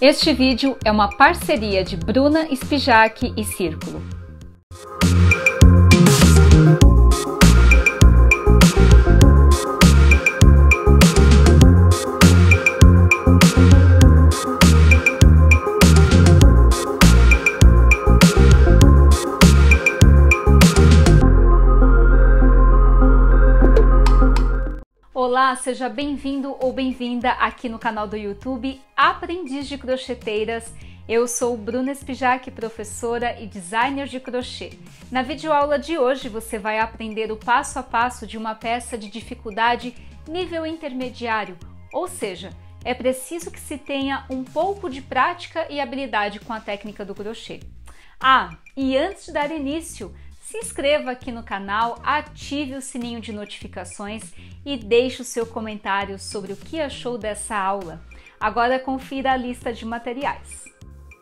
Este vídeo é uma parceria de Bruna Spijack e Círculo. Olá, seja bem-vindo ou bem-vinda aqui no canal do YouTube Aprendiz de Crocheteiras. Eu sou Bruna Spijack, professora e designer de crochê. Na videoaula de hoje você vai aprender o passo a passo de uma peça de dificuldade nível intermediário, ou seja, é preciso que se tenha um pouco de prática e habilidade com a técnica do crochê. E antes de dar início, se inscreva aqui no canal, ative o sininho de notificações e deixe o seu comentário sobre o que achou dessa aula. Agora confira a lista de materiais.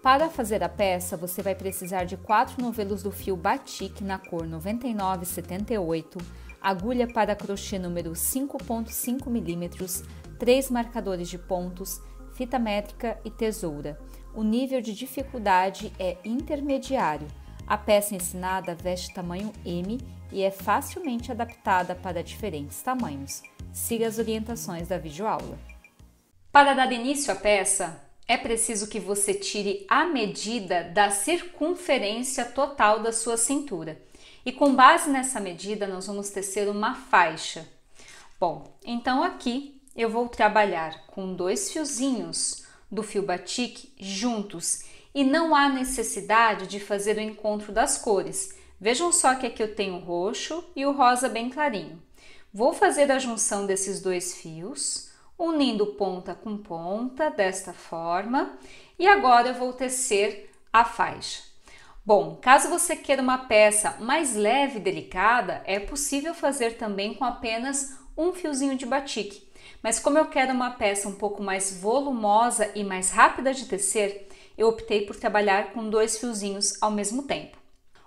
Para fazer a peça, você vai precisar de 4 novelos do fio batik na cor 9978, agulha para crochê número 5.5 mm, 3 marcadores de pontos, fita métrica e tesoura. O nível de dificuldade é intermediário. A peça ensinada veste tamanho M e é facilmente adaptada para diferentes tamanhos. Siga as orientações da videoaula. Para dar início à peça, é preciso que você tire a medida da circunferência total da sua cintura. E com base nessa medida, nós vamos tecer uma faixa. Bom, então aqui eu vou trabalhar com 2 fiozinhos do fio batik juntos. E não há necessidade de fazer o encontro das cores. Vejam só que aqui eu tenho o roxo e o rosa bem clarinho. Vou fazer a junção desses 2 fios, unindo ponta com ponta, desta forma. E agora eu vou tecer a faixa. Bom, caso você queira uma peça mais leve e delicada, é possível fazer também com apenas um fiozinho de batik. Mas como eu quero uma peça um pouco mais volumosa e mais rápida de tecer, eu optei por trabalhar com 2 fiozinhos ao mesmo tempo.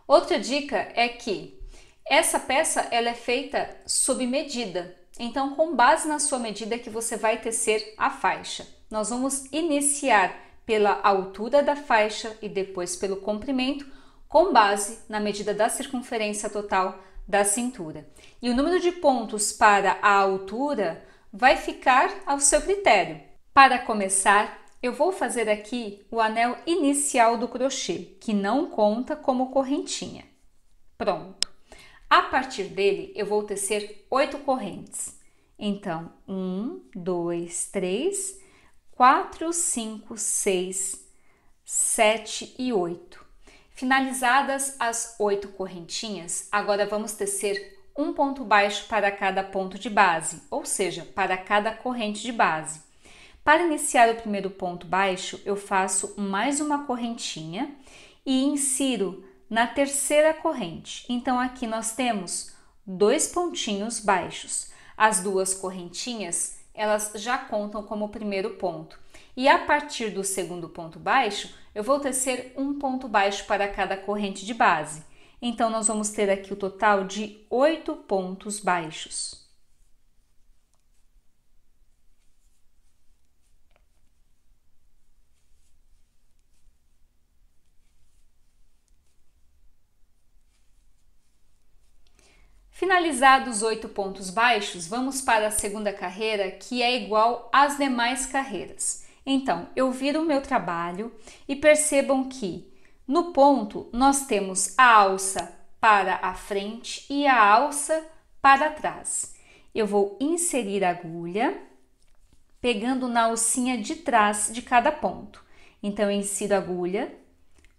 Outra dica é que essa peça ela é feita sob medida, então com base na sua medida que você vai tecer a faixa. Nós vamos iniciar pela altura da faixa e depois pelo comprimento, com base na medida da circunferência total da cintura. E o número de pontos para a altura vai ficar ao seu critério. Para começar, eu vou fazer aqui o anel inicial do crochê, que não conta como correntinha. Pronto. A partir dele, eu vou tecer 8 correntes. Então, 1, 2, 3, 4, 5, 6, 7 e 8. Finalizadas as 8 correntinhas, agora vamos tecer um ponto baixo para cada ponto de base, ou seja, para cada corrente de base. Para iniciar o primeiro ponto baixo, eu faço mais uma correntinha e insiro na terceira corrente. Então, aqui nós temos 2 pontinhos baixos. As 2 correntinhas, elas já contam como primeiro ponto. E a partir do segundo ponto baixo, eu vou tecer um ponto baixo para cada corrente de base. Então, nós vamos ter aqui o total de 8 pontos baixos. Finalizados 8 pontos baixos, vamos para a segunda carreira, que é igual às demais carreiras. Então, eu viro o meu trabalho e percebam que no ponto nós temos a alça para a frente e a alça para trás. Eu vou inserir a agulha, pegando na alcinha de trás de cada ponto. Então, eu insiro a agulha,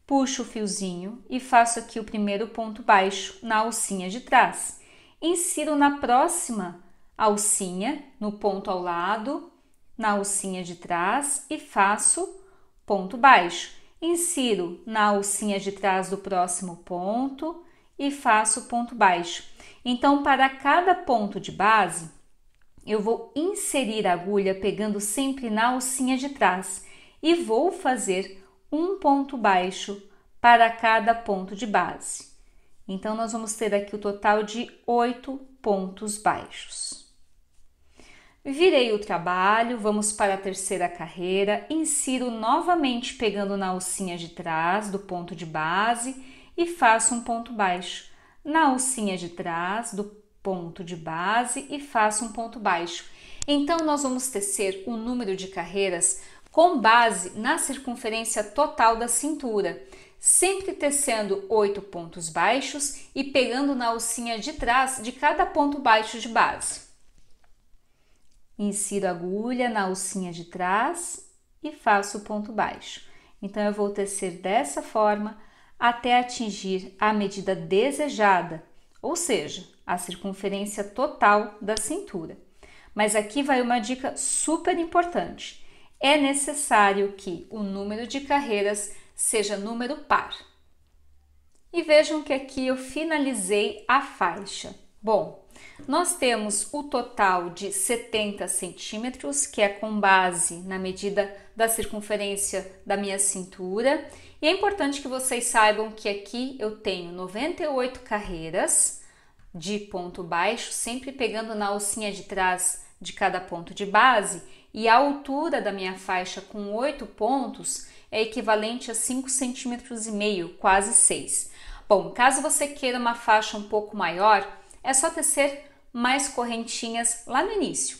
puxo o fiozinho e faço aqui o primeiro ponto baixo na alcinha de trás. Insiro na próxima alcinha, no ponto ao lado, na alcinha de trás e faço ponto baixo. Insiro na alcinha de trás do próximo ponto e faço ponto baixo. Então, para cada ponto de base, eu vou inserir a agulha pegando sempre na alcinha de trás e vou fazer um ponto baixo para cada ponto de base. Então, nós vamos ter aqui o total de 8 pontos baixos. Virei o trabalho, vamos para a terceira carreira, insiro novamente pegando na alcinha de trás do ponto de base e faço um ponto baixo. Na alcinha de trás do ponto de base e faço um ponto baixo. Então, nós vamos tecer o número de carreiras com base na circunferência total da cintura, sempre tecendo 8 pontos baixos e pegando na alcinha de trás de cada ponto baixo de base. Insiro a agulha na alcinha de trás e faço o ponto baixo. Então, eu vou tecer dessa forma até atingir a medida desejada, ou seja, a circunferência total da cintura. Mas aqui vai uma dica super importante. É necessário que o número de carreiras seja número par. E vejam que aqui eu finalizei a faixa. Bom, nós temos o total de 70 centímetros, que é com base na medida da circunferência da minha cintura. E é importante que vocês saibam que aqui eu tenho 98 carreiras de ponto baixo, sempre pegando na alcinha de trás de cada ponto de base, e a altura da minha faixa com 8 pontos é equivalente a 5,5 centímetros, quase 6. Bom, caso você queira uma faixa um pouco maior, é só tecer mais correntinhas lá no início.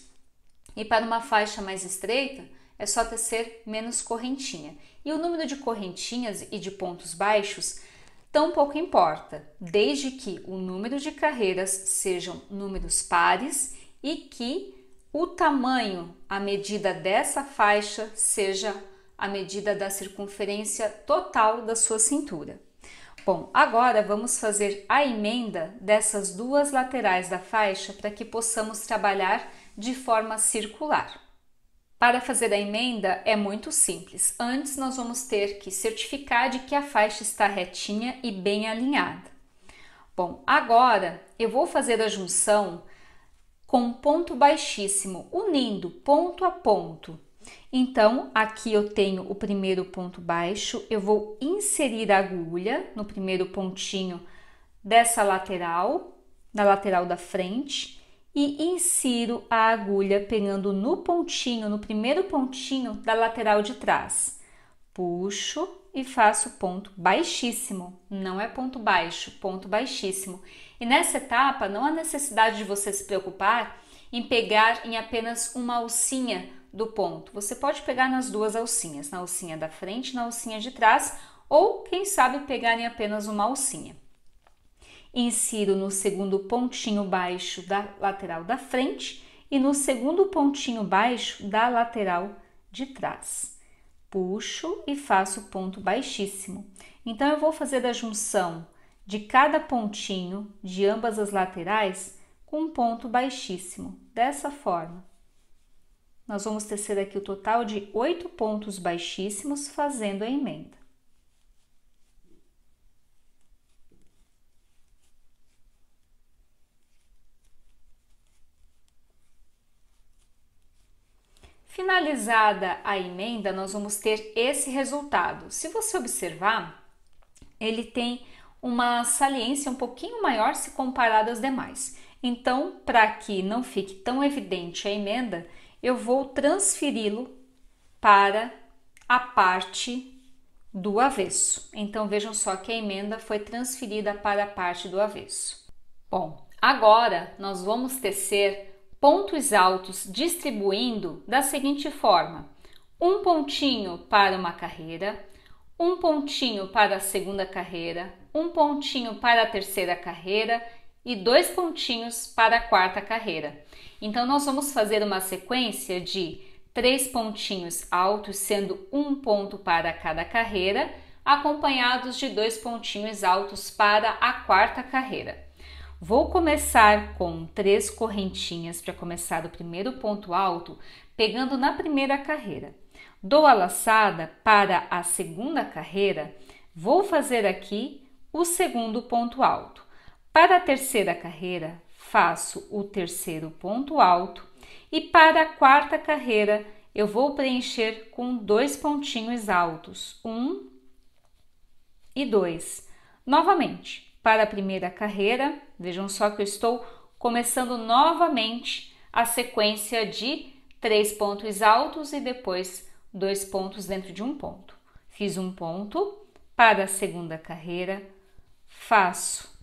E para uma faixa mais estreita, é só tecer menos correntinha. E o número de correntinhas e de pontos baixos tão pouco importa, desde que o número de carreiras sejam números pares e que o tamanho, a medida dessa faixa, seja a medida da circunferência total da sua cintura. Bom, agora vamos fazer a emenda dessas duas laterais da faixa para que possamos trabalhar de forma circular. Para fazer a emenda é muito simples. Antes nós vamos ter que certificar de que a faixa está retinha e bem alinhada. Bom, agora eu vou fazer a junção com ponto baixíssimo, unindo ponto a ponto. Então, aqui eu tenho o primeiro ponto baixo, eu vou inserir a agulha no primeiro pontinho dessa lateral, na lateral da frente, e insiro a agulha pegando no pontinho, no primeiro pontinho da lateral de trás. Puxo e faço ponto baixíssimo, não é ponto baixo, ponto baixíssimo. E nessa etapa não há necessidade de você se preocupar em pegar em apenas uma alcinha do ponto. Você pode pegar nas duas alcinhas, na alcinha da frente e na alcinha de trás, ou quem sabe pegar em apenas uma alcinha. Insiro no segundo pontinho baixo da lateral da frente e no segundo pontinho baixo da lateral de trás. Puxo e faço ponto baixíssimo. Então, eu vou fazer a junção de cada pontinho de ambas as laterais com um ponto baixíssimo, dessa forma. Nós vamos tecer aqui o total de 8 pontos baixíssimos fazendo a emenda. Finalizada a emenda, nós vamos ter esse resultado. Se você observar, ele tem uma saliência um pouquinho maior se comparado às demais. Então, para que não fique tão evidente a emenda, eu vou transferi-lo para a parte do avesso. Então, vejam só que a emenda foi transferida para a parte do avesso. Bom, agora nós vamos tecer pontos altos distribuindo da seguinte forma: um pontinho para uma carreira, um pontinho para a segunda carreira, um pontinho para a terceira carreira e 2 pontinhos para a quarta carreira. Então, nós vamos fazer uma sequência de 3 pontinhos altos, sendo um ponto para cada carreira, acompanhados de 2 pontinhos altos para a quarta carreira. Vou começar com 3 correntinhas para começar o primeiro ponto alto, pegando na primeira carreira. Dou a laçada para a segunda carreira, vou fazer aqui o segundo ponto alto. Para a terceira carreira, faço o terceiro ponto alto e para a quarta carreira, eu vou preencher com 2 pontinhos altos, 1 e 2. Novamente, para a primeira carreira, vejam só que eu estou começando novamente a sequência de 3 pontos altos e depois 2 pontos dentro de um ponto. Fiz um ponto para a segunda carreira, faço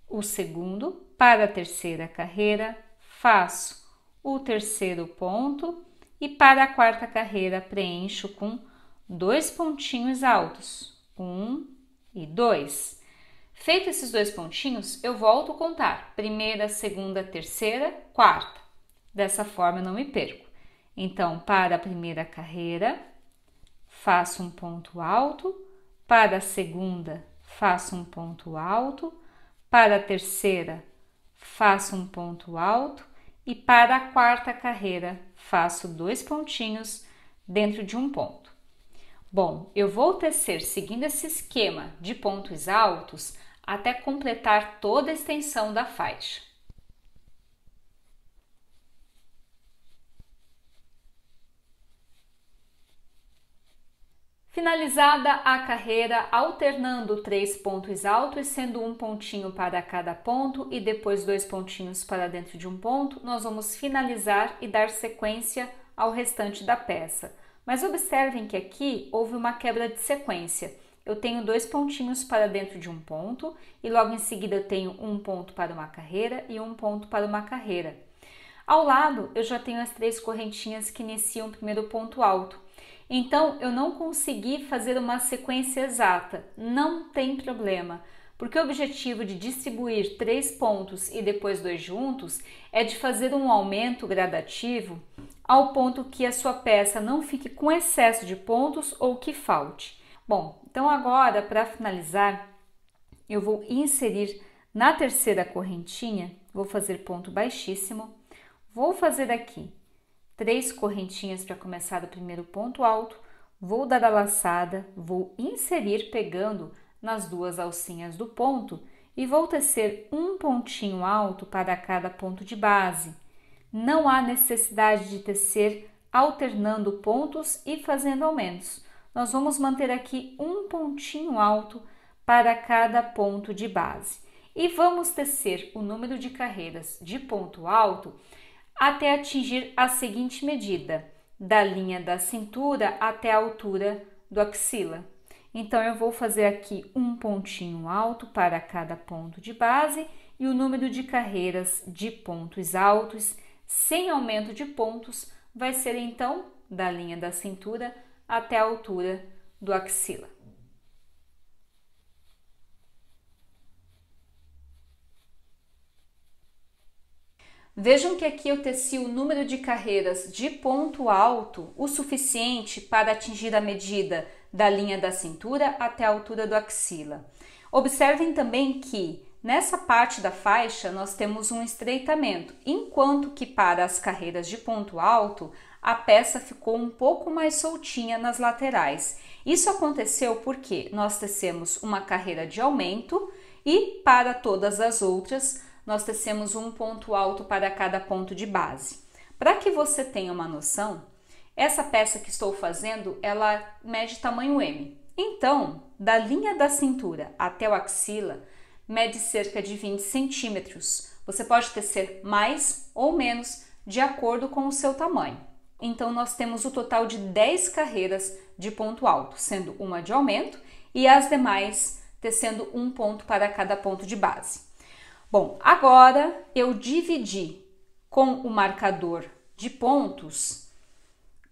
o segundo, para a terceira carreira, faço o terceiro ponto e para a quarta carreira preencho com 2 pontinhos altos, 1 e 2. Feito esses 2 pontinhos, eu volto a contar, primeira, segunda, terceira, quarta. Dessa forma eu não me perco. Então, para a primeira carreira, faço um ponto alto, para a segunda, faço um ponto alto, para a terceira, faço um ponto alto e para a quarta carreira, faço 2 pontinhos dentro de um ponto. Bom, eu vou tecer seguindo esse esquema de pontos altos até completar toda a extensão da faixa. Finalizada a carreira, alternando 3 pontos altos, sendo um pontinho para cada ponto e depois 2 pontinhos para dentro de um ponto, nós vamos finalizar e dar sequência ao restante da peça. Mas observem que aqui houve uma quebra de sequência. Eu tenho 2 pontinhos para dentro de um ponto e logo em seguida eu tenho um ponto para uma carreira e um ponto para uma carreira. Ao lado eu já tenho as 3 correntinhas que iniciam o primeiro ponto alto. Então, eu não consegui fazer uma sequência exata, não tem problema, porque o objetivo de distribuir 3 pontos e depois 2 juntos é de fazer um aumento gradativo ao ponto que a sua peça não fique com excesso de pontos ou que falte. Bom, então agora, para finalizar, eu vou inserir na terceira correntinha, vou fazer ponto baixíssimo, vou fazer aqui 3 correntinhas para começar o primeiro ponto alto, vou dar a laçada, vou inserir pegando nas 2 alcinhas do ponto e vou tecer um pontinho alto para cada ponto de base. Não há necessidade de tecer alternando pontos e fazendo aumentos. Nós vamos manter aqui um pontinho alto para cada ponto de base. E vamos tecer o número de carreiras de ponto alto até atingir a seguinte medida, da linha da cintura até a altura do axila. Então, eu vou fazer aqui um pontinho alto para cada ponto de base e o número de carreiras de pontos altos, sem aumento de pontos, vai ser então da linha da cintura até a altura do axila. Vejam que aqui eu teci o número de carreiras de ponto alto o suficiente para atingir a medida da linha da cintura até a altura do axila. Observem também que nessa parte da faixa nós temos um estreitamento, enquanto que para as carreiras de ponto alto a peça ficou um pouco mais soltinha nas laterais. Isso aconteceu porque nós tecemos uma carreira de aumento e para todas as outras nós tecemos um ponto alto para cada ponto de base. Para que você tenha uma noção, essa peça que estou fazendo, ela mede tamanho M. Então, da linha da cintura até o axila, mede cerca de 20 centímetros. Você pode tecer mais ou menos de acordo com o seu tamanho. Então, nós temos o total de 10 carreiras de ponto alto, sendo uma de aumento e as demais tecendo um ponto para cada ponto de base. Bom, agora eu dividi com o marcador de pontos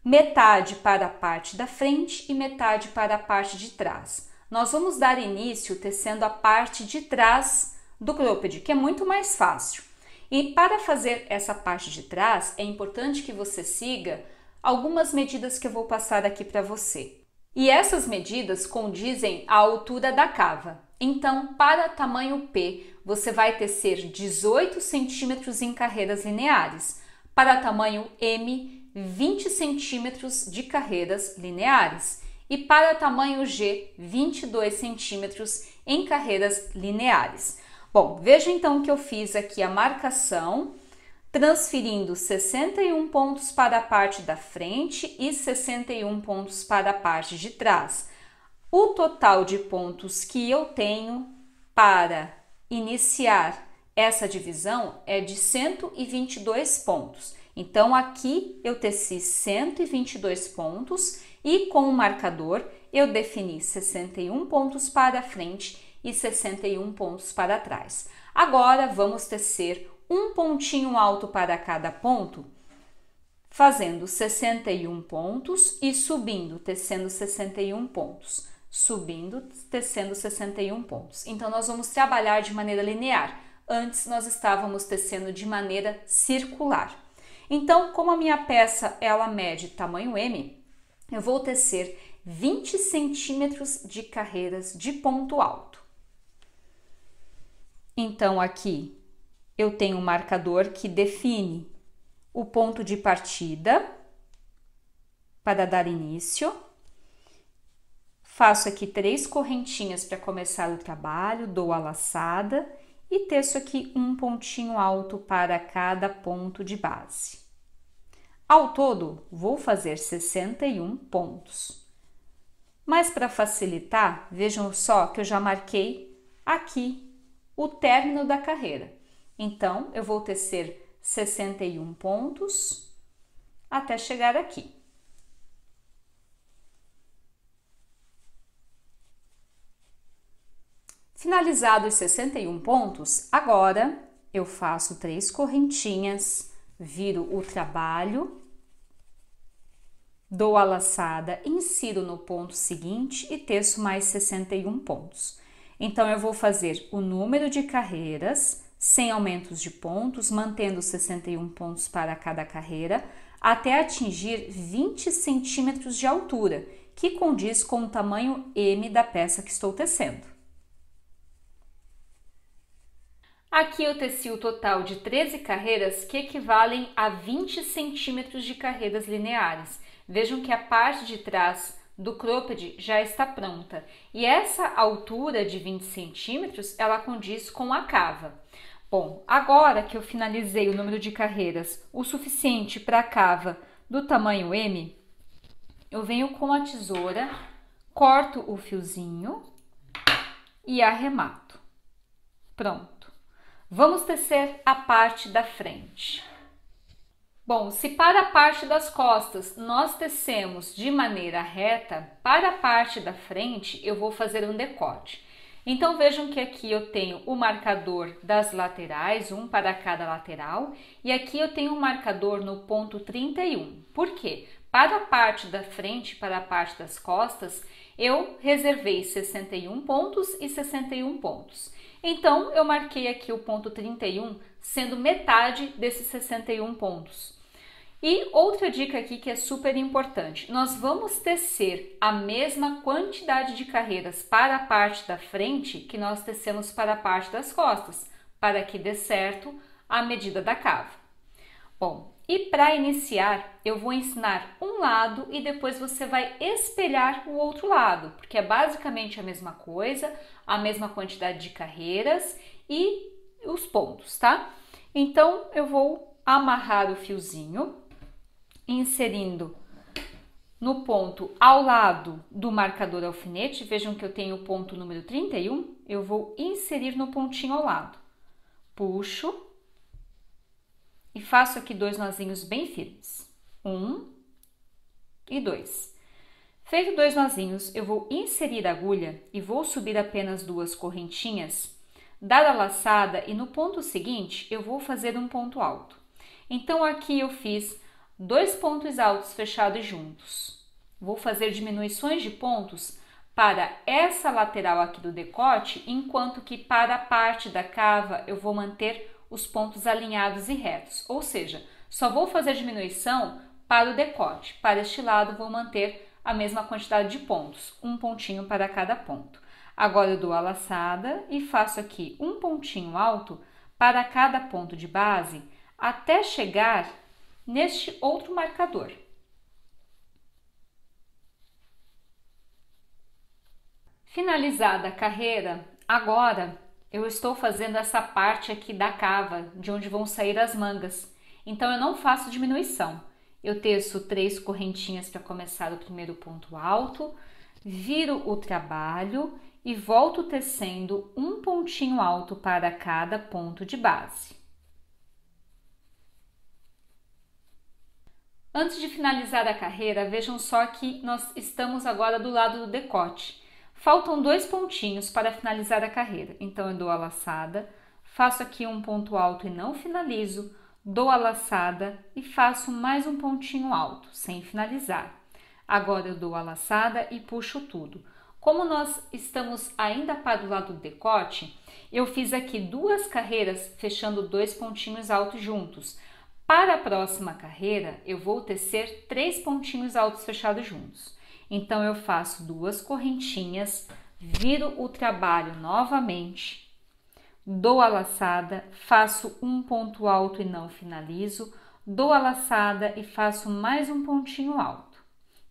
metade para a parte da frente e metade para a parte de trás. Nós vamos dar início tecendo a parte de trás do cropped, que é muito mais fácil. E para fazer essa parte de trás, é importante que você siga algumas medidas que eu vou passar aqui para você. E essas medidas condizem à altura da cava. Então, para tamanho P, você vai tecer 18 centímetros em carreiras lineares. Para tamanho M, 20 centímetros de carreiras lineares. E para tamanho G, 22 centímetros em carreiras lineares. Bom, veja então que eu fiz aqui a marcação, transferindo 61 pontos para a parte da frente e 61 pontos para a parte de trás. O total de pontos que eu tenho para iniciar essa divisão é de 122 pontos. Então, aqui eu teci 122 pontos e com o marcador eu defini 61 pontos para frente e 61 pontos para trás. Agora, vamos tecer um pontinho alto para cada ponto, fazendo 61 pontos e subindo, tecendo 61 pontos. Subindo, tecendo 61 pontos. Então, nós vamos trabalhar de maneira linear. Antes, nós estávamos tecendo de maneira circular. Então, como a minha peça ela mede tamanho M, eu vou tecer 20 centímetros de carreiras de ponto alto. Então, aqui eu tenho um marcador que define o ponto de partida para dar início. Faço aqui 3 correntinhas para começar o trabalho, dou a laçada e teço aqui um pontinho alto para cada ponto de base. Ao todo, vou fazer 61 pontos. Mas para facilitar, vejam só que eu já marquei aqui o término da carreira. Então, eu vou tecer 61 pontos até chegar aqui. Finalizados os 61 pontos, agora eu faço 3 correntinhas, viro o trabalho, dou a laçada, insiro no ponto seguinte e teço mais 61 pontos. Então, eu vou fazer o número de carreiras, sem aumentos de pontos, mantendo 61 pontos para cada carreira, até atingir 20 centímetros de altura, que condiz com o tamanho M da peça que estou tecendo. Aqui eu teci o total de 13 carreiras que equivalem a 20 centímetros de carreiras lineares. Vejam que a parte de trás do cropped já está pronta e essa altura de 20 centímetros ela condiz com a cava. Bom, agora que eu finalizei o número de carreiras o suficiente para a cava do tamanho M, eu venho com a tesoura, corto o fiozinho e arremato. Pronto. Vamos tecer a parte da frente. Bom, se para a parte das costas nós tecemos de maneira reta, para a parte da frente eu vou fazer um decote. Então vejam que aqui eu tenho o marcador das laterais, um para cada lateral, e aqui eu tenho um marcador no ponto 31. Por quê? Para a parte da frente, para a parte das costas, eu reservei 61 pontos e 61 pontos. Então, eu marquei aqui o ponto 31 sendo metade desses 61 pontos. E outra dica aqui que é super importante, nós vamos tecer a mesma quantidade de carreiras para a parte da frente que nós tecemos para a parte das costas, para que dê certo a medida da cava. Bom, e para iniciar, eu vou ensinar um lado e depois você vai espelhar o outro lado, porque é basicamente a mesma coisa, a mesma quantidade de carreiras e os pontos, tá? Então, eu vou amarrar o fiozinho, inserindo no ponto ao lado do marcador alfinete. Vejam que eu tenho o ponto número 31, eu vou inserir no pontinho ao lado. Puxo e faço aqui 2 nozinhos bem firmes. 1 e 2. Feito 2 nozinhos, eu vou inserir a agulha e vou subir apenas 2 correntinhas, dar a laçada e no ponto seguinte eu vou fazer um ponto alto. Então aqui eu fiz 2 pontos altos fechados juntos. Vou fazer diminuições de pontos para essa lateral aqui do decote, enquanto que para a parte da cava eu vou manter os pontos alinhados e retos, ou seja, só vou fazer diminuição para o decote. Para este lado vou manter a mesma quantidade de pontos, um pontinho para cada ponto. Agora eu dou a laçada e faço aqui um pontinho alto para cada ponto de base até chegar neste outro marcador. Finalizada a carreira, agora eu estou fazendo essa parte aqui da cava, de onde vão sair as mangas. Então eu não faço diminuição. Eu teço 3 correntinhas para começar o primeiro ponto alto, viro o trabalho e volto tecendo um pontinho alto para cada ponto de base. Antes de finalizar a carreira, vejam só que nós estamos agora do lado do decote. Faltam 2 pontinhos para finalizar a carreira, então eu dou a laçada, faço aqui um ponto alto e não finalizo, dou a laçada e faço mais um pontinho alto, sem finalizar. Agora eu dou a laçada e puxo tudo. Como nós estamos ainda para o lado do decote, eu fiz aqui 2 carreiras fechando 2 pontinhos altos juntos. Para a próxima carreira, eu vou tecer 3 pontinhos altos fechados juntos. Então, eu faço 2 correntinhas, viro o trabalho novamente, dou a laçada, faço um ponto alto e não finalizo, dou a laçada e faço mais um pontinho alto,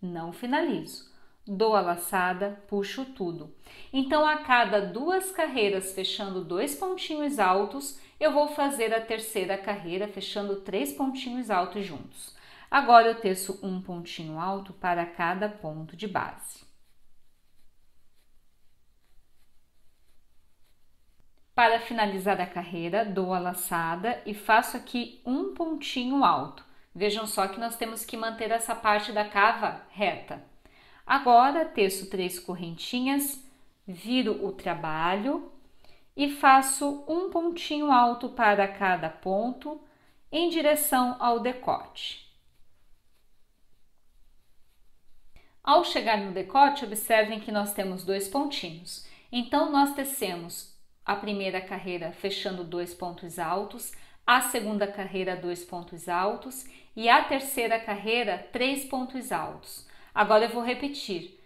não finalizo, dou a laçada, puxo tudo. Então, a cada 2 carreiras fechando 2 pontinhos altos, eu vou fazer a terceira carreira fechando 3 pontinhos altos juntos. Agora eu teço um pontinho alto para cada ponto de base. Para finalizar a carreira, dou a laçada e faço aqui um pontinho alto. Vejam só que nós temos que manter essa parte da cava reta. Agora, teço 3 correntinhas, viro o trabalho e faço um pontinho alto para cada ponto em direção ao decote. Ao chegar no decote, observem que nós temos 2 pontinhos. Então, nós tecemos a primeira carreira fechando 2 pontos altos, a segunda carreira 2 pontos altos e a terceira carreira 3 pontos altos. Agora eu vou repetir.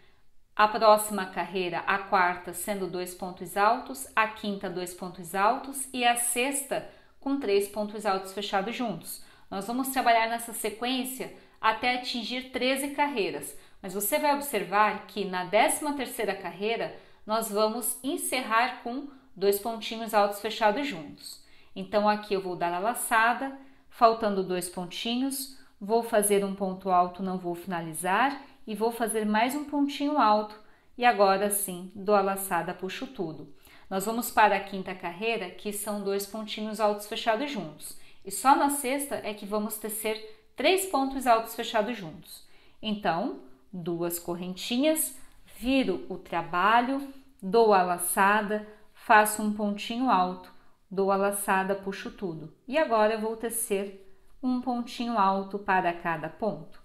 A próxima carreira, a quarta, sendo 2 pontos altos, a quinta 2 pontos altos e a sexta com 3 pontos altos fechados juntos. Nós vamos trabalhar nessa sequência até atingir 13 carreiras, mas você vai observar que na 13ª carreira nós vamos encerrar com 2 pontinhos altos fechados juntos. Então aqui eu vou dar a laçada, faltando 2 pontinhos, vou fazer um ponto alto, não vou finalizar, e vou fazer mais um pontinho alto e agora sim dou a laçada, puxo tudo. Nós vamos para a quinta carreira, que são 2 pontinhos altos fechados juntos, e só na sexta é que vamos tecer 3 pontos altos fechados juntos. Então, 2 correntinhas, viro o trabalho, dou a laçada, faço um pontinho alto, dou a laçada, puxo tudo. E agora eu vou tecer um pontinho alto para cada ponto.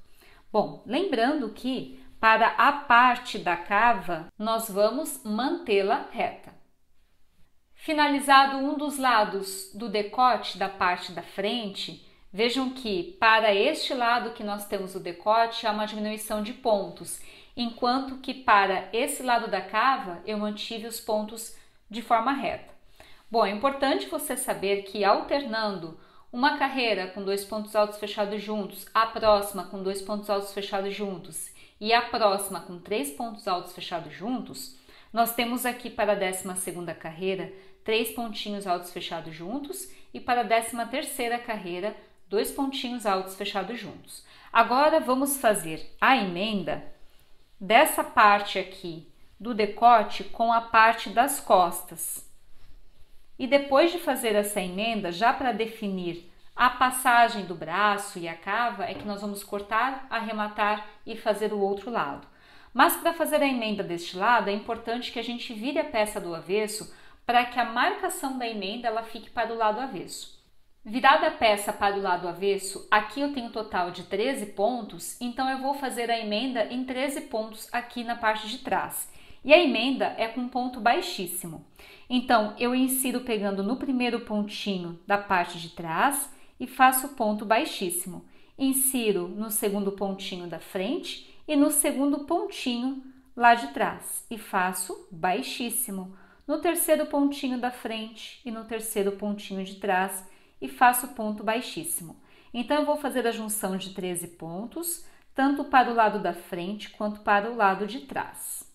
Bom, lembrando que para a parte da cava, nós vamos mantê-la reta. Finalizado um dos lados do decote da parte da frente, vejam que para este lado que nós temos o decote, há uma diminuição de pontos, enquanto que para esse lado da cava, eu mantive os pontos de forma reta. Bom, é importante você saber que alternando uma carreira com 2 pontos altos fechados juntos, a próxima com 2 pontos altos fechados juntos e a próxima com 3 pontos altos fechados juntos, nós temos aqui para a 12ª carreira 3 pontinhos altos fechados juntos e para a 13ª carreira 2 pontinhos altos fechados juntos. Agora vamos fazer a emenda dessa parte aqui do decote com a parte das costas. E depois de fazer essa emenda, já para definir a passagem do braço e a cava, é que nós vamos cortar, arrematar e fazer o outro lado. Mas para fazer a emenda deste lado, é importante que a gente vire a peça do avesso para que a marcação da emenda ela fique para o lado avesso. Virada a peça para o lado avesso, aqui eu tenho um total de 13 pontos, então eu vou fazer a emenda em 13 pontos aqui na parte de trás. E a emenda é com ponto baixíssimo. Então, eu insiro pegando no primeiro pontinho da parte de trás e faço ponto baixíssimo. Insiro no segundo pontinho da frente e no segundo pontinho lá de trás e faço baixíssimo. No terceiro pontinho da frente e no terceiro pontinho de trás e faço ponto baixíssimo. Então, eu vou fazer a junção de 13 pontos, tanto para o lado da frente quanto para o lado de trás.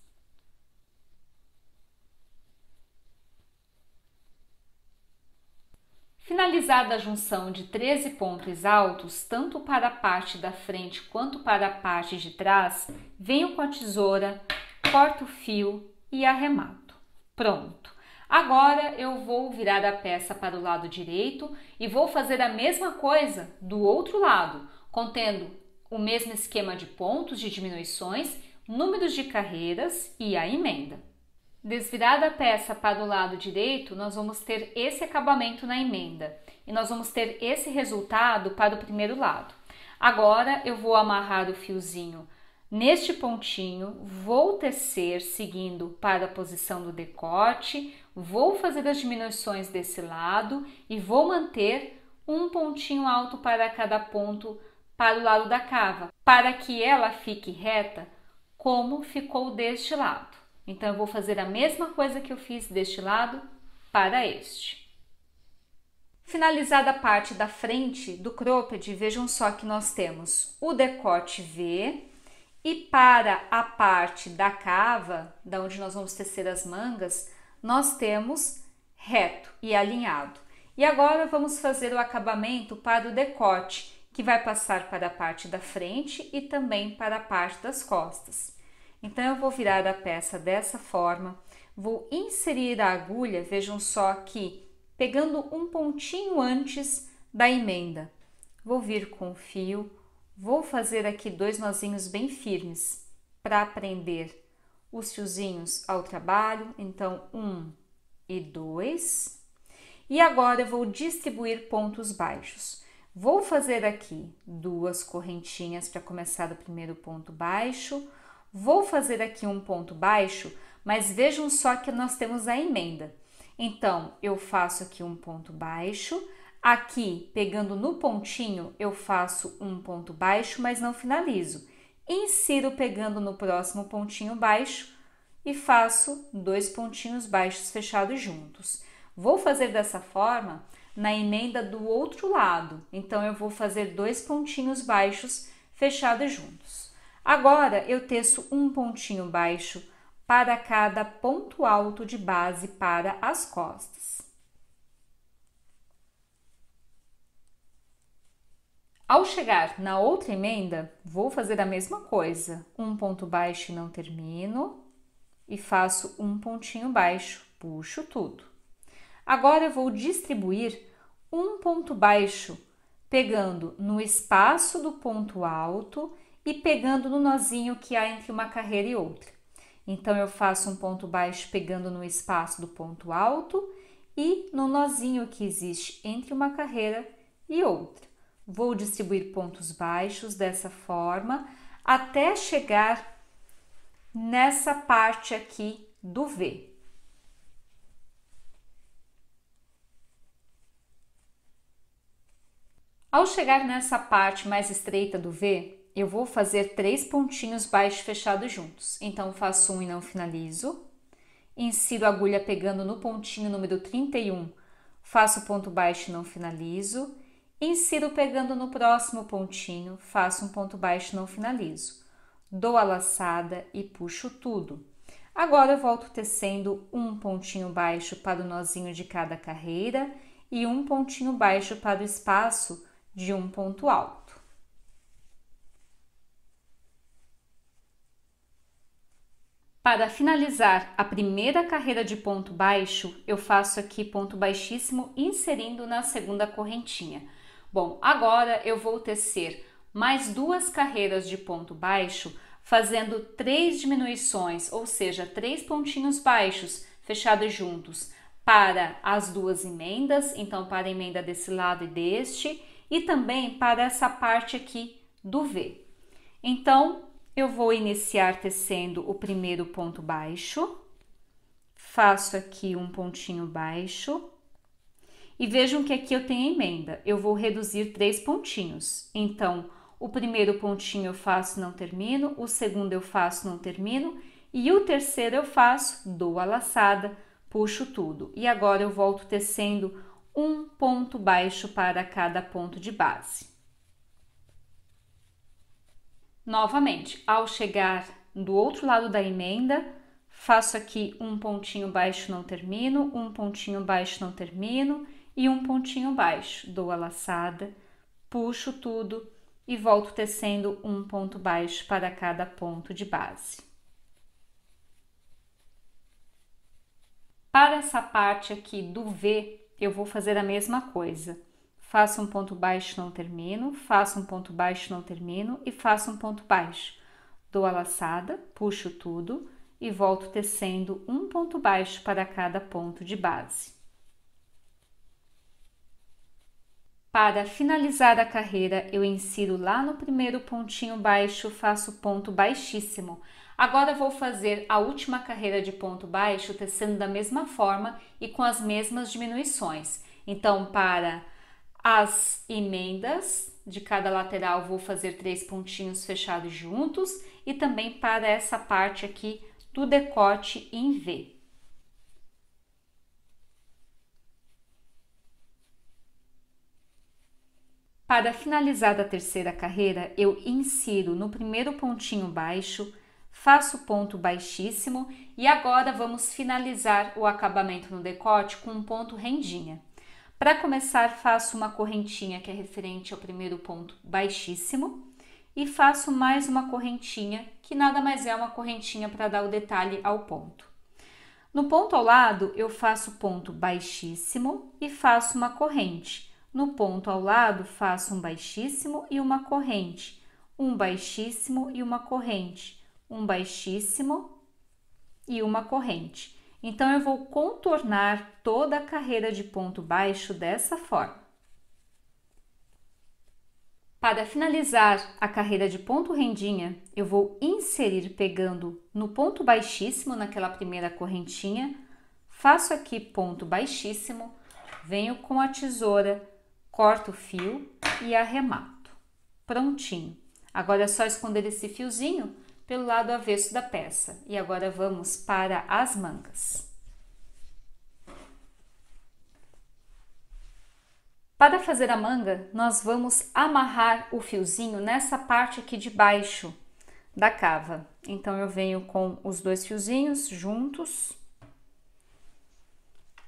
Finalizada a junção de 13 pontos altos, tanto para a parte da frente quanto para a parte de trás, venho com a tesoura, corto o fio e arremato. Pronto! Agora eu vou virar a peça para o lado direito e vou fazer a mesma coisa do outro lado, contendo o mesmo esquema de pontos de diminuições, números de carreiras e a emenda. Desvirada a peça para o lado direito, nós vamos ter esse acabamento na emenda e nós vamos ter esse resultado para o primeiro lado. Agora eu vou amarrar o fiozinho neste pontinho, vou tecer seguindo para a posição do decote, vou fazer as diminuições desse lado e vou manter um pontinho alto para cada ponto para o lado da cava, para que ela fique reta como ficou deste lado. Então, eu vou fazer a mesma coisa que eu fiz deste lado para este. Finalizada a parte da frente do cropped, vejam só que nós temos o decote V e para a parte da cava, da onde nós vamos tecer as mangas, nós temos reto e alinhado. E agora vamos fazer o acabamento para o decote, que vai passar para a parte da frente e também para a parte das costas. Então, eu vou virar a peça dessa forma, vou inserir a agulha, vejam só que pegando um pontinho antes da emenda. Vou vir com o fio, vou fazer aqui 2 nozinhos bem firmes para prender os fiozinhos ao trabalho, então 1 e 2. E agora eu vou distribuir pontos baixos. Vou fazer aqui 2 correntinhas para começar o primeiro ponto baixo. Vou fazer aqui um ponto baixo, mas vejam só que nós temos a emenda. Então, eu faço aqui um ponto baixo. Aqui, pegando no pontinho, eu faço um ponto baixo, mas não finalizo. Insiro pegando no próximo pontinho baixo e faço 2 pontinhos baixos fechados juntos. Vou fazer dessa forma na emenda do outro lado. Então, eu vou fazer 2 pontinhos baixos fechados juntos. Agora, eu teço um pontinho baixo para cada ponto alto de base para as costas. Ao chegar na outra emenda, vou fazer a mesma coisa. Um ponto baixo e não termino. E faço um pontinho baixo, puxo tudo. Agora, eu vou distribuir um ponto baixo, pegando no espaço do ponto alto e pegando no nozinho que há entre uma carreira e outra. Então, eu faço um ponto baixo pegando no espaço do ponto alto e no nozinho que existe entre uma carreira e outra. Vou distribuir pontos baixos dessa forma até chegar nessa parte aqui do V. Ao chegar nessa parte mais estreita do V, eu vou fazer 3 pontinhos baixos fechados juntos. Então, faço um e não finalizo. Insiro a agulha pegando no pontinho número 31, faço ponto baixo e não finalizo. Insiro pegando no próximo pontinho, faço um ponto baixo e não finalizo. Dou a laçada e puxo tudo. Agora, eu volto tecendo um pontinho baixo para o nozinho de cada carreira e um pontinho baixo para o espaço de um ponto alto. Para finalizar a primeira carreira de ponto baixo, eu faço aqui ponto baixíssimo inserindo na segunda correntinha. Bom, agora eu vou tecer mais 2 carreiras de ponto baixo, fazendo 3 diminuições, ou seja, 3 pontinhos baixos fechados juntos para as 2 emendas, então para a emenda desse lado e deste, e também para essa parte aqui do V. Então, eu vou iniciar tecendo o primeiro ponto baixo, faço aqui um pontinho baixo e vejam que aqui eu tenho a emenda. Eu vou reduzir 3 pontinhos. Então, o primeiro pontinho eu faço, não termino, o segundo eu faço, não termino e o terceiro eu faço, dou a laçada, puxo tudo. E agora eu volto tecendo um ponto baixo para cada ponto de base. Novamente, ao chegar do outro lado da emenda, faço aqui um pontinho baixo, não termino, um pontinho baixo, não termino e um pontinho baixo. Dou a laçada, puxo tudo e volto tecendo um ponto baixo para cada ponto de base. Para essa parte aqui do V, eu vou fazer a mesma coisa. Faço um ponto baixo, não termino, faço um ponto baixo, não termino e faço um ponto baixo. Dou a laçada, puxo tudo e volto tecendo um ponto baixo para cada ponto de base. Para finalizar a carreira, eu insiro lá no primeiro pontinho baixo, faço ponto baixíssimo. Agora vou fazer a última carreira de ponto baixo, tecendo da mesma forma e com as mesmas diminuições. Então, para as emendas de cada lateral, vou fazer 3 pontinhos fechados juntos e também para essa parte aqui do decote em V. Para finalizar a terceira carreira, eu insiro no primeiro pontinho baixo, faço ponto baixíssimo e agora vamos finalizar o acabamento no decote com um ponto rendinha. Para começar, faço uma correntinha que é referente ao primeiro ponto baixíssimo e faço mais uma correntinha, que nada mais é uma correntinha para dar o detalhe ao ponto. No ponto ao lado, eu faço ponto baixíssimo e faço uma corrente. No ponto ao lado, faço um baixíssimo e uma corrente, um baixíssimo e uma corrente, um baixíssimo e uma corrente. Então, eu vou contornar toda a carreira de ponto baixo dessa forma. Para finalizar a carreira de ponto rendinha, eu vou inserir pegando no ponto baixíssimo, naquela primeira correntinha, faço aqui ponto baixíssimo, venho com a tesoura, corto o fio e arremato. Prontinho. Agora é só esconder esse fiozinho pelo lado avesso da peça. E agora vamos para as mangas. Para fazer a manga, nós vamos amarrar o fiozinho nessa parte aqui de baixo da cava. Então, eu venho com os 2 fiozinhos juntos,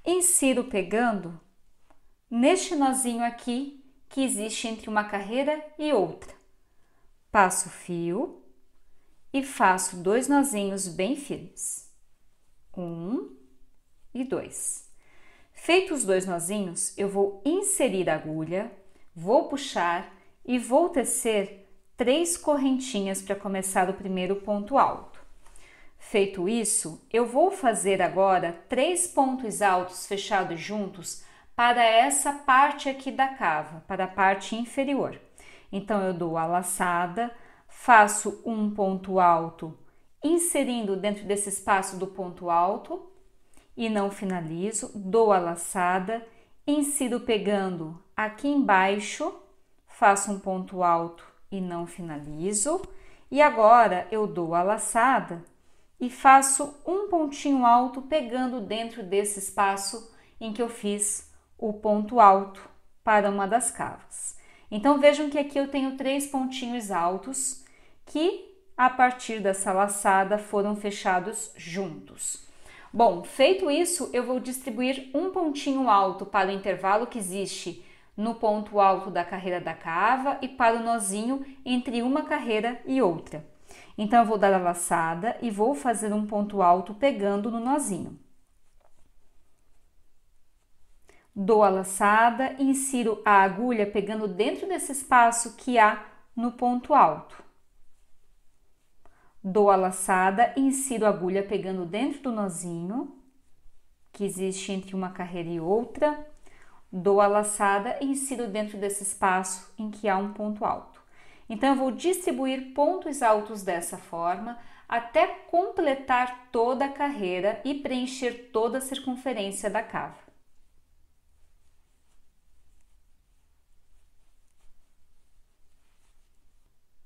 insiro pegando neste nozinho aqui que existe entre uma carreira e outra. Passo o fio e faço 2 nozinhos bem firmes. 1 e 2. Feitos os 2 nozinhos, eu vou inserir a agulha, vou puxar e vou tecer 3 correntinhas para começar o primeiro ponto alto. Feito isso, eu vou fazer agora 3 pontos altos fechados juntos para essa parte aqui da cava, para a parte inferior. Então, eu dou a laçada, faço um ponto alto, inserindo dentro desse espaço do ponto alto e não finalizo, dou a laçada, insiro pegando aqui embaixo, faço um ponto alto e não finalizo. E agora, eu dou a laçada e faço um pontinho alto pegando dentro desse espaço em que eu fiz o ponto alto para uma das cavas. Então, vejam que aqui eu tenho 3 pontinhos altos que, a partir dessa laçada, foram fechados juntos. Bom, feito isso, eu vou distribuir um pontinho alto para o intervalo que existe no ponto alto da carreira da cava e para o nozinho entre uma carreira e outra. Então, eu vou dar a laçada e vou fazer um ponto alto pegando no nozinho. Dou a laçada, insiro a agulha pegando dentro desse espaço que há no ponto alto. Dou a laçada, insiro a agulha pegando dentro do nozinho que existe entre uma carreira e outra. Dou a laçada e insiro dentro desse espaço em que há um ponto alto. Então, eu vou distribuir pontos altos dessa forma até completar toda a carreira e preencher toda a circunferência da cava.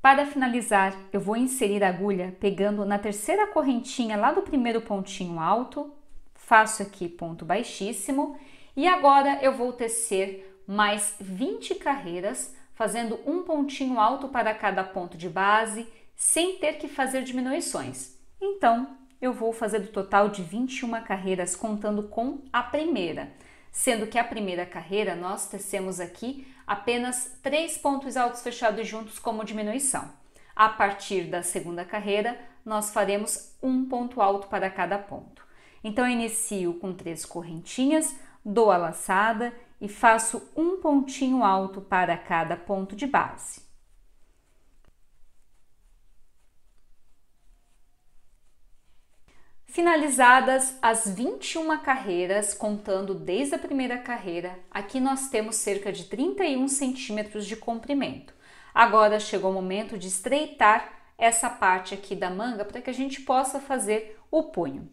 Para finalizar, eu vou inserir a agulha pegando na terceira correntinha lá do primeiro pontinho alto, faço aqui ponto baixíssimo e agora eu vou tecer mais 20 carreiras, fazendo um pontinho alto para cada ponto de base, sem ter que fazer diminuições. Então, eu vou fazer do total de 21 carreiras, contando com a primeira, sendo que a primeira carreira nós tecemos aqui apenas 3 pontos altos fechados juntos como diminuição. A partir da segunda carreira, nós faremos um ponto alto para cada ponto. Então, eu inicio com 3 correntinhas, dou a laçada e faço um pontinho alto para cada ponto de base. Finalizadas as 21 carreiras, contando desde a primeira carreira, aqui nós temos cerca de 31 centímetros de comprimento. Agora chegou o momento de estreitar essa parte aqui da manga para que a gente possa fazer o punho.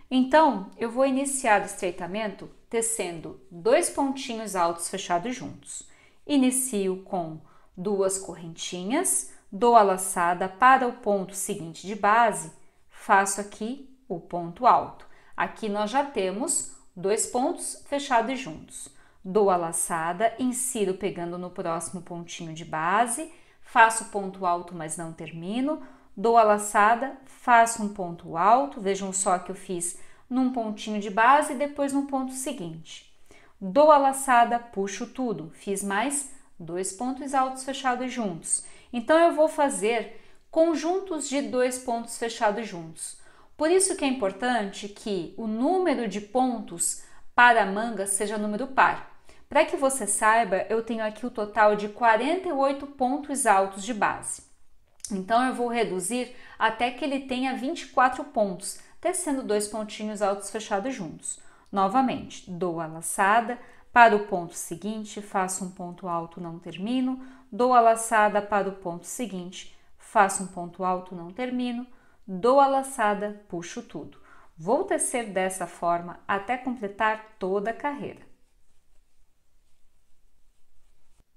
Então, eu vou iniciar o estreitamento tecendo 2 pontinhos altos fechados juntos. Inicio com 2 correntinhas, dou a laçada para o ponto seguinte de base, faço aqui o ponto alto. Aqui nós já temos 2 pontos fechados juntos. Dou a laçada, insiro pegando no próximo pontinho de base, faço ponto alto, mas não termino, dou a laçada, faço um ponto alto, vejam só que eu fiz num pontinho de base e depois no ponto seguinte. Dou a laçada, puxo tudo, fiz mais 2 pontos altos fechados juntos. Então, eu vou fazer conjuntos de 2 pontos fechados juntos. Por isso que é importante que o número de pontos para a manga seja número par. Para que você saiba, eu tenho aqui o total de 48 pontos altos de base. Então, eu vou reduzir até que ele tenha 24 pontos, tecendo 2 pontinhos altos fechados juntos. Novamente, dou a laçada, para o ponto seguinte, faço um ponto alto, não termino, dou a laçada para o ponto seguinte, faço um ponto alto, não termino, dou a laçada, puxo tudo. Vou tecer dessa forma até completar toda a carreira.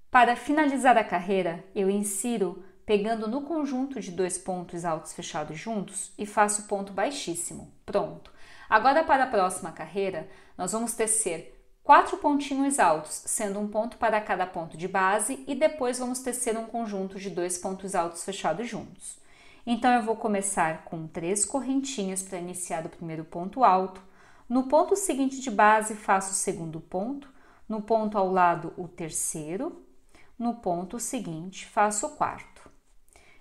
Para finalizar a carreira, eu insiro pegando no conjunto de 2 pontos altos fechados juntos e faço ponto baixíssimo. Pronto! Agora, para a próxima carreira, nós vamos tecer 4 pontinhos altos, sendo um ponto para cada ponto de base, e depois vamos tecer um conjunto de 2 pontos altos fechados juntos. Então, eu vou começar com 3 correntinhas para iniciar o primeiro ponto alto. No ponto seguinte de base, faço o segundo ponto. No ponto ao lado, o terceiro. No ponto seguinte, faço o quarto.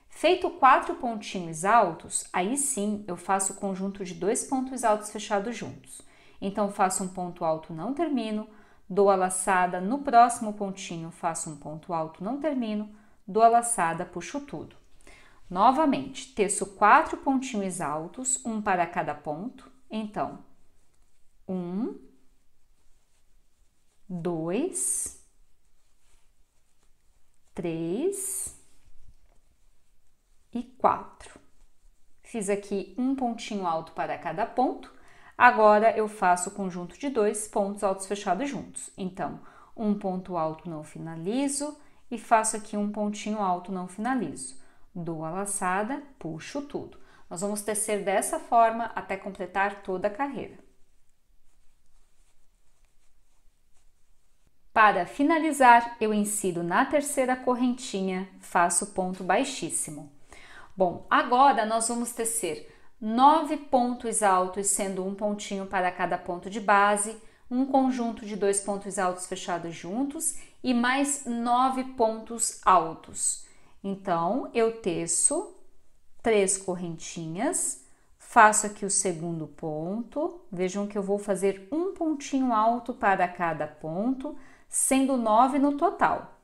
Feito 4 pontinhos altos, aí sim eu faço o conjunto de 2 pontos altos fechados juntos. Então, faço um ponto alto, não termino, dou a laçada, no próximo pontinho faço um ponto alto, não termino, dou a laçada, puxo tudo. Novamente, teço 4 pontinhos altos, um para cada ponto. Então, 1, 2, 3 e 4. Fiz aqui um pontinho alto para cada ponto. Agora, eu faço o conjunto de 2 pontos altos fechados juntos. Então, um ponto alto, não finalizo, e faço aqui um pontinho alto, não finalizo. Dou a laçada, puxo tudo. Nós vamos tecer dessa forma até completar toda a carreira. Para finalizar, eu insiro na terceira correntinha, faço ponto baixíssimo. Bom, agora nós vamos tecer 9 pontos altos, sendo um pontinho para cada ponto de base, um conjunto de 2 pontos altos fechados juntos e mais 9 pontos altos. Então, eu teço 3 correntinhas, faço aqui o segundo ponto, vejam que eu vou fazer um pontinho alto para cada ponto, sendo 9 no total.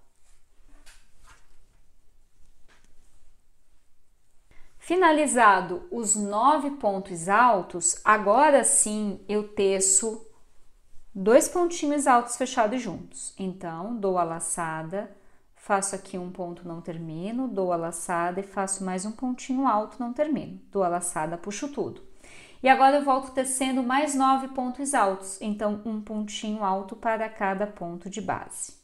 Finalizado os 9 pontos altos, agora sim eu teço 2 pontinhos altos fechados juntos. Então, dou a laçada, faço aqui um ponto, não termino, dou a laçada e faço mais um pontinho alto, não termino. Dou a laçada, puxo tudo. E agora eu volto tecendo mais 9 pontos altos, então um pontinho alto para cada ponto de base.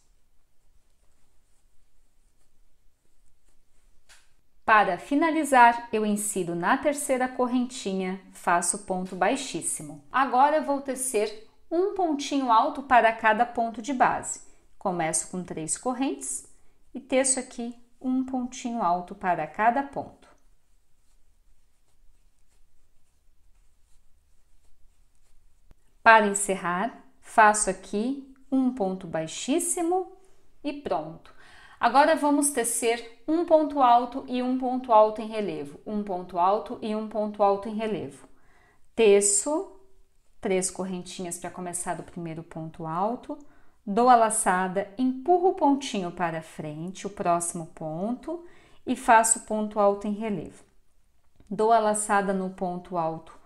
Para finalizar, eu insiro na terceira correntinha, faço ponto baixíssimo. Agora eu vou tecer um pontinho alto para cada ponto de base. Começo com 3 correntes e teço aqui um pontinho alto para cada ponto. Para encerrar, faço aqui um ponto baixíssimo e pronto. Agora vamos tecer um ponto alto e um ponto alto em relevo, um ponto alto e um ponto alto em relevo. Teço 3 correntinhas para começar do primeiro ponto alto, dou a laçada, empurro o pontinho para frente, o próximo ponto, e faço ponto alto em relevo. Dou a laçada no ponto alto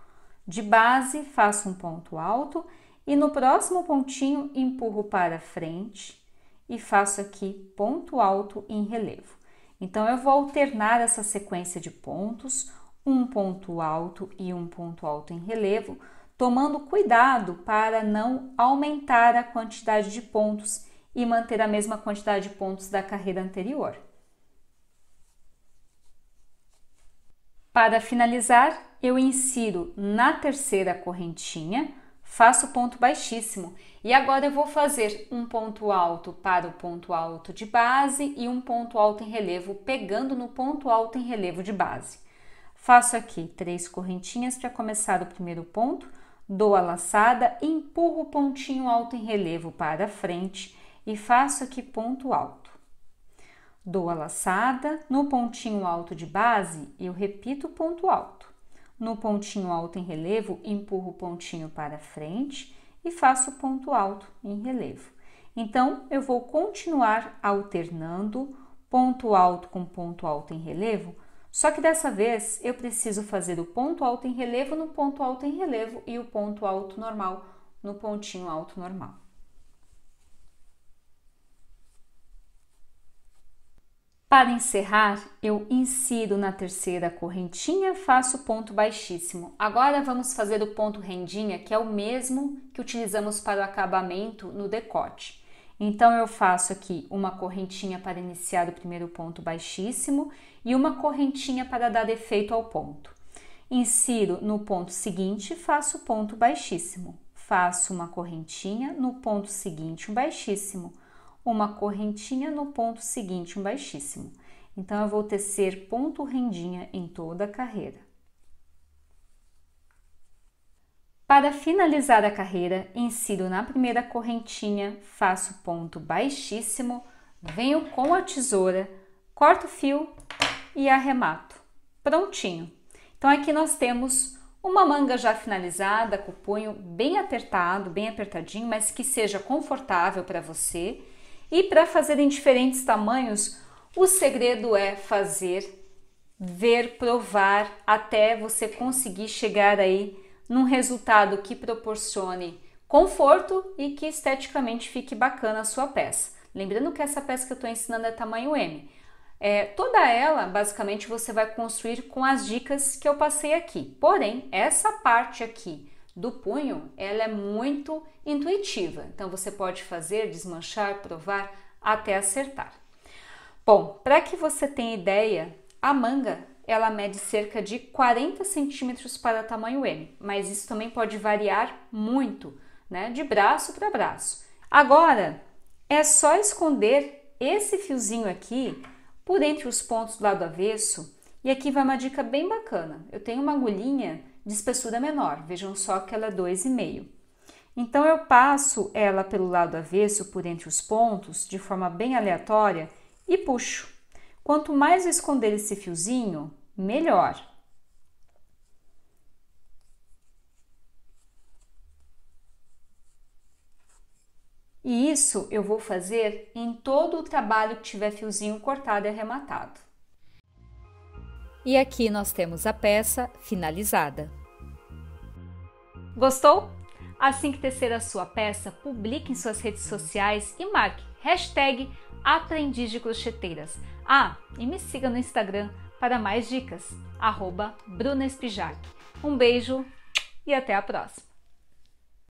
de base, faço um ponto alto e no próximo pontinho empurro para frente e faço aqui ponto alto em relevo. Então, eu vou alternar essa sequência de pontos, um ponto alto e um ponto alto em relevo, tomando cuidado para não aumentar a quantidade de pontos e manter a mesma quantidade de pontos da carreira anterior. Para finalizar, eu insiro na terceira correntinha, faço ponto baixíssimo e agora eu vou fazer um ponto alto para o ponto alto de base e um ponto alto em relevo, pegando no ponto alto em relevo de base. Faço aqui 3 correntinhas para começar o primeiro ponto, dou a laçada, empurro o pontinho alto em relevo para frente e faço aqui ponto alto. Dou a laçada, no pontinho alto de base eu repito o ponto alto. No pontinho alto em relevo, empurro o pontinho para frente e faço ponto alto em relevo. Então, eu vou continuar alternando ponto alto com ponto alto em relevo, só que dessa vez eu preciso fazer o ponto alto em relevo no ponto alto em relevo e o ponto alto normal no pontinho alto normal. Para encerrar, eu insiro na terceira correntinha, faço ponto baixíssimo. Agora vamos fazer o ponto rendinha, que é o mesmo que utilizamos para o acabamento no decote. Então, eu faço aqui uma correntinha para iniciar o primeiro ponto baixíssimo e uma correntinha para dar efeito ao ponto. Insiro no ponto seguinte, faço ponto baixíssimo. Faço uma correntinha no ponto seguinte, um baixíssimo. Uma correntinha no ponto seguinte, um baixíssimo. Então, eu vou tecer ponto rendinha em toda a carreira. Para finalizar a carreira, insiro na primeira correntinha, faço ponto baixíssimo, venho com a tesoura, corto o fio e arremato. Prontinho! Então, aqui nós temos uma manga já finalizada, com o punho bem apertado, bem apertadinho, mas que seja confortável para você. E para fazer em diferentes tamanhos, o segredo é fazer, ver, provar, até você conseguir chegar aí num resultado que proporcione conforto e que esteticamente fique bacana a sua peça. Lembrando que essa peça que eu estou ensinando é tamanho M. Toda ela, basicamente, você vai construir com as dicas que eu passei aqui. Porém, essa parte aqui do punho, ela é muito intuitiva. Então, você pode fazer, desmanchar, provar, até acertar. Bom, para que você tenha ideia, a manga, ela mede cerca de 40 centímetros para tamanho M, mas isso também pode variar muito, né, de braço para braço. Agora, é só esconder esse fiozinho aqui por entre os pontos do lado avesso, e aqui vai uma dica bem bacana. Eu tenho uma agulhinha de espessura menor, vejam só que ela é 2,5. Então, eu passo ela pelo lado avesso por entre os pontos, de forma bem aleatória, e puxo. Quanto mais eu esconder esse fiozinho, melhor. E isso eu vou fazer em todo o trabalho que tiver fiozinho cortado e arrematado. E aqui nós temos a peça finalizada. Gostou? Assim que tecer a sua peça, publique em suas redes sociais e marque #Aprendiz de Crocheteiras. E me siga no Instagram para mais dicas, @Bruna Spijac. Um beijo e até a próxima!